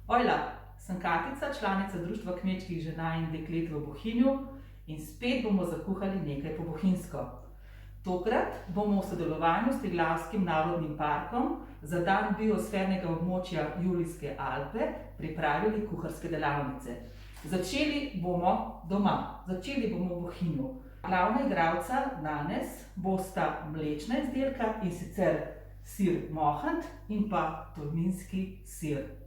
Ojla, sem Katica, članica Društva kmečkih žena in deklet v Bohinju in spet bomo zakuhali nekaj po bohinjsko. Tokrat bomo v sodelovanju s Triglavskim narodnim parkom za dan biosfernega območja Julijske Alpe pripravili kuharske delavnice. Začeli bomo doma, začeli bomo v Bohinju. Glavna igralca danes bosta mlečna izdelka, in sicer sir mohant in pa tolminski sir.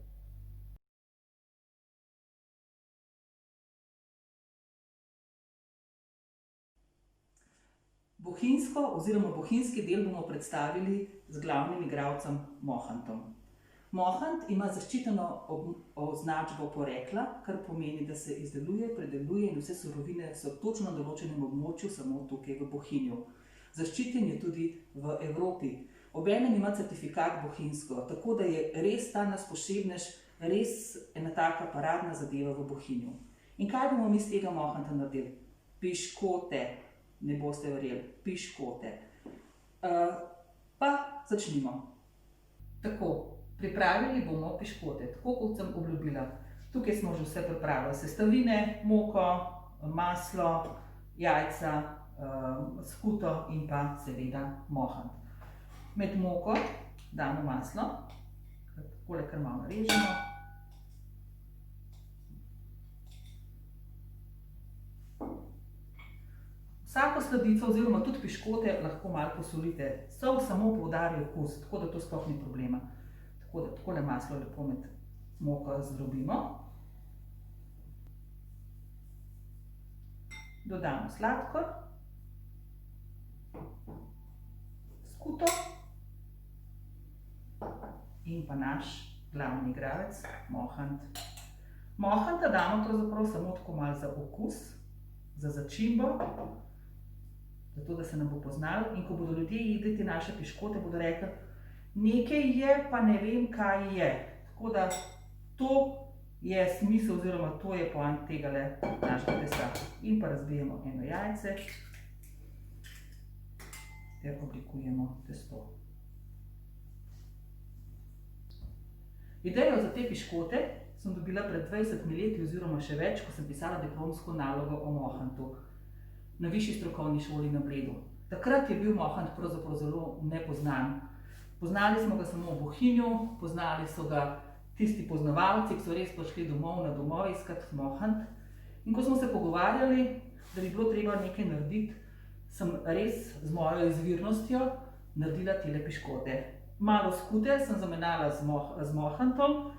Bohinjsko oziroma bohinjski del bomo predstavili z glavnim igralcem mohantom. Mohant ima zaščiteno označbo porekla, kar pomeni, da se izdeluje, predeluje in vse surovine so točno na določenem območju samo tukaj v Bohinju. Zaščiten je tudi v Evropi. Obenem ima certifikat bohinjsko, tako da je res ta naš posebnež, res ena taka paradna zadeva v Bohinju. In kaj bomo mi z tega mohanta naredili? Piškote, ne boste verjeli, piškote. Pa začnimo. Tako, pripravili bomo piškote, tako kot sem obljubila. Tukaj smo že vse pripravili, sestavine, moko, maslo, jajca, skuto in pa seveda mohant. Med moko damo maslo, takole kar malo narežemo. Vsako sladico oziroma tudi piškote lahko malo posolite. Sol samo poudari okus, tako da to sploh ni problema. Tako da takole maslo lepo med moko zdrobimo. Dodamo sladkor, skuto in pa naš glavni igralec, mohant. Mohanta damo pravzaprav samo tako malo za okus, za začimbo, zato da se nam bo poznalo, in ko bodo ljudje jedli te naše piškote, bodo rekli, nekaj je, pa ne vem, kaj je. Tako da to je smisel oziroma to je poant tegale našega testa. In pa razbijemo eno jajce ter oblikujemo testo. Idejo za te piškote sem dobila pred 20 leti oziroma še več, ko sem pisala diplomsko nalogo o mohantu na višji strokovni šoli na Bledu. Takrat je bil mohant pravzaprav zelo nepoznan. Poznali smo ga samo v Bohinju, poznali so ga tisti poznavalci, ki so res prišli domov na domove iskat mohant. In ko smo se pogovarjali, da bi bilo treba nekaj narediti, sem res z mojo izvirnostjo naredila tele piškote. Malo skute sem zamenjala z mohantom,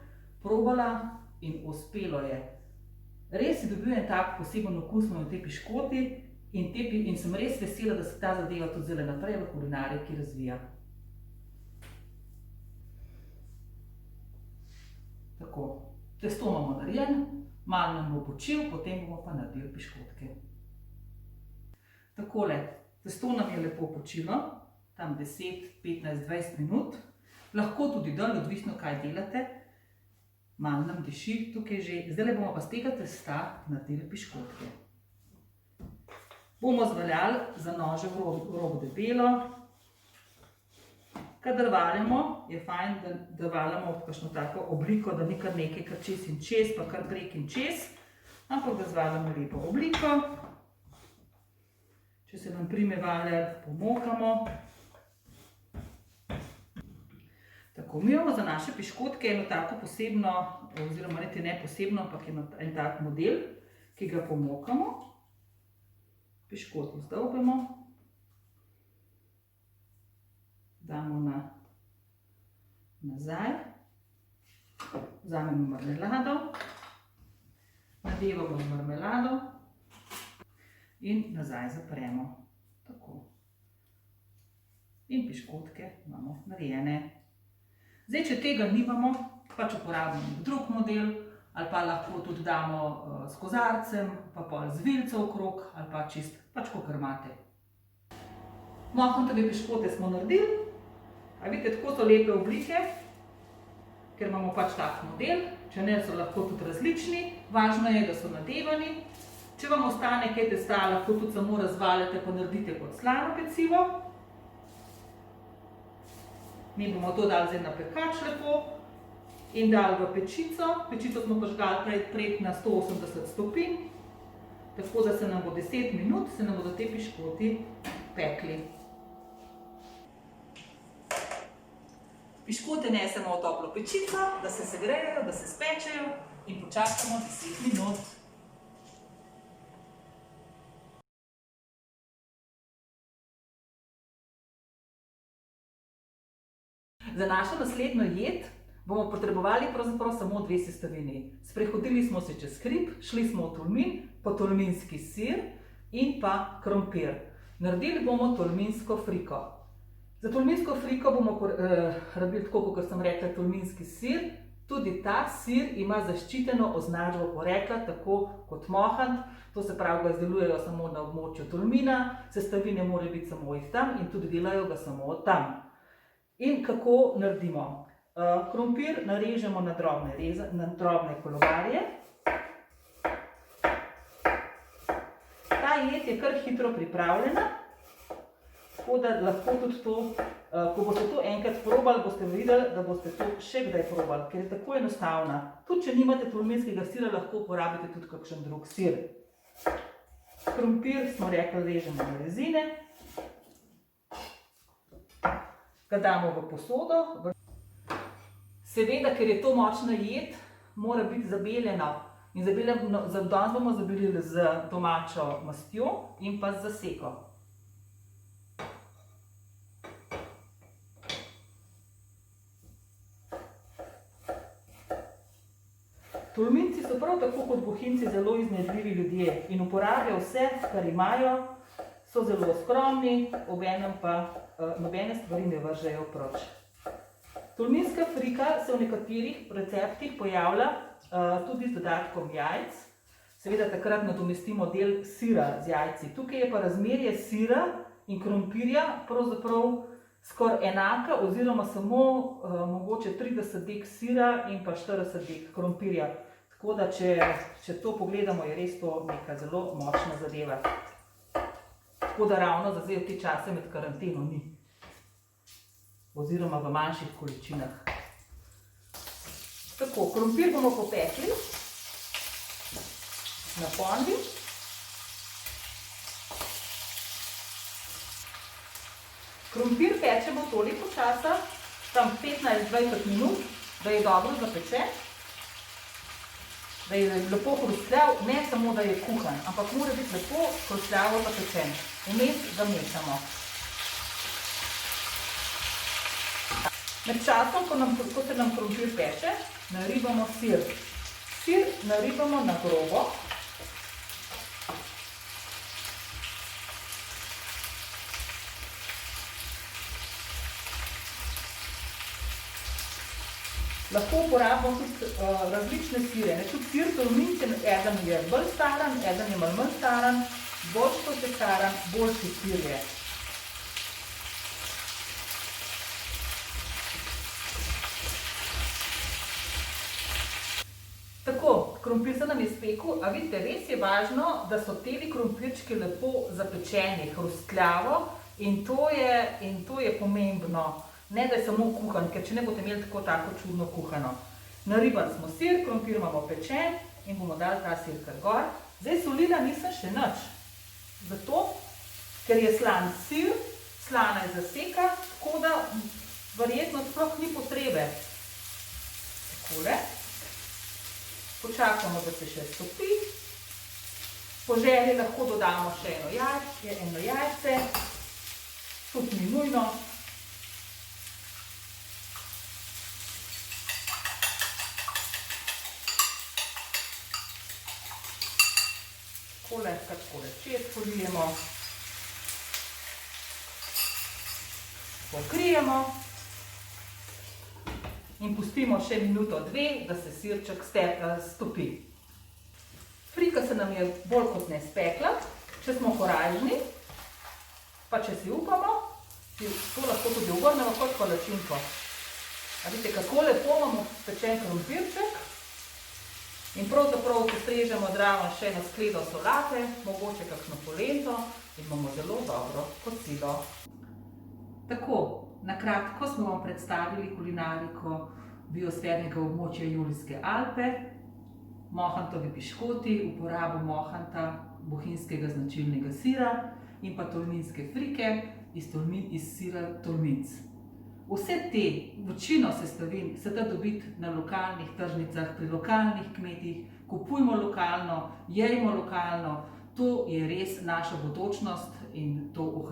probala in uspelo je. Res je dobil en tak poseben okus v tej piškoti in sem res vesela, da se ta zadeva tudi zdaj naprej v kulinariki razvija. Tako, testo imamo narejen, malo nam bo počil, potem bomo pa naredili piškotke. Takole, testo nam je lepo počilo, tam 10, 15, 20 minut. Lahko tudi dan, odvisno kaj delate. Malo nam diši tukaj že. Zdaj bomo pa z tega testa naredili piškotke. Bomo zvaljali za nože v rob debelo. Kadar valjamo, je fajn, da valjamo v kakšno tako obliko, da ni kar nekaj kar čez in čez, pa kar prek in čez, ampak da zvaljamo lepo obliko. Če se nam prime valjati, pomokamo. Tako, mi imamo za naše piškotke eno tako posebno, oziroma niti ne posebno, ampak en tak model, ki ga pomokamo. Piškot vzdolbemo, damo nazaj, vzamemo marmelado, nadevamo marmelado in nazaj zapremo. Tako. In piškotke imamo narejene. Zdaj, če tega nimamo, pač uporabimo drug model, ali pa lahko tudi damo s kozarcem, pa pol z vilco okrog, ali pa čist, pač kakor imate. Mohantove piškote smo naredili. A vidite, tako so lepe oblike, ker imamo pač tak model. Če ne, so lahko tudi različni. Važno je, da so nadevani. Če vam ostane kaj testa, lahko tudi samo razvaljate, pa naredite kot slano pecivo. Mi bomo to dali zdaj na pekač lepo. in dali v pečico. Pečico smo požgali prej na 180 stopinj, tako da se nam bo 10 minut, se nam bodo te piškoti pekli. Piškote nesemo v toplo pečico, da se segrejejo, da se spečejo in počakamo 10 minut. Za našo naslednjo jed bomo potrebovali pravzaprav samo 2 sestavini. Sprehodili smo se čez hrib, šli smo v Tolmin, po tolminski sir in pa krompir. Naredili bomo tolminsko friko. Za tolminsko friko bomo rabili, tako kot sem rekla, tolminski sir. Tudi ta sir ima zaščiteno označbo porekla, tako kot mohant. To se pravi, ga izdelujejo samo na območju Tolmina, sestavine morajo biti samo iz tam in tudi delajo ga samo tam. In kako naredimo? Krompir narežemo na drobne kolobarje. Ta jed je kar hitro pripravljena, tako da lahko tudi to, ko boste to enkrat probali, boste videli, da boste to še kdaj probali, ker je tako enostavna. Tudi če nimate tolminskega sira, lahko uporabite tudi kakšen drug sir. Krompir smo rekli, režemo na rezine. Ga damo v posodo. Seveda, ker je to močna jed, mora biti zabeljena. In danes bomo zabelili z domačo mastjo in pa z zaseko. Tolminci so prav tako kot Bohinjci zelo iznajdljivi ljudje in uporabljajo vse, kar imajo, so zelo skromni, obenem pa nobene stvari ne vržejo proč. Tolminska frika se v nekaterih receptih pojavlja tudi z dodatkom jajc. Seveda takrat nadomestimo del sira z jajci. Tukaj je pa razmerje sira in krompirja pravzaprav skoraj enaka oziroma samo mogoče 30 dek sira in pa 40 dek krompirja. Tako da, če to pogledamo, je res to neka zelo močna zadeva. Tako da ravno za zdaj v te čase med karanteno ni. Oziroma v manjših količinah. Tako, krompir bomo popekli na ponvi. Krompir pečemo toliko časa, tam 15-20 minut, da je dobro zapečen, da je lepo hrustljav, ne samo da je kuhan, ampak mora biti lepo hrustljavo zapečen. Vmes ga mešamo. Med časom, ko se nam krompir peče, naribamo sir. Sir naribamo na grobo. Lahko uporabimo tudi različne sire. Tudi sir Tolminci, eden je bolj staran, eden je manj staran, bolj ko se staran, boljši sir je. Tako, krompir se nam je spekel, a vidite, res je važno, da so teli krompirčki lepo zapečeni, hrustljavo in to je pomembno. Ne, da je samo kuhan, ker če ne boste imeli tako čudno kuhano. Naribali smo sir, krompir imamo pečen in bomo dali ta sir kar gor. Zdaj solila nisem še nič, zato, ker je slan sir, slana je zaseka, tako da verjetno sploh ni potrebe. Takole. Počakamo, da se še stopi. Po želji lahko dodamo še eno jajce, tudi ni nujno. Takole čez polijemo, pokrijemo in pustimo še minuto, dve, da se sirček stopi. Frika se nam je bolj kot ne spekla, če smo korajžni, pa če si upamo, to lahko tudi obrnemo kot palačinko. A vidite, kako lepo imamo pečen krompirček. In pravzaprav postrežemo zraven še eno skledo solate, mogoče kakšno polento in imamo zelo dobro kosilo. Tako, na kratko smo vam predstavili kulinariko biosfernega območja Julijske Alpe, mohantovi piškoti, uporabo mohanta, bohinjskega značilnega sira in pa tolminske frike iz sira tolminc. Vse te, večino sestavin se da dobiti na lokalnih tržnicah, pri lokalnih kmetih, kupujmo lokalno, jejmo lokalno, to je res naša bodočnost in to ohranjamo.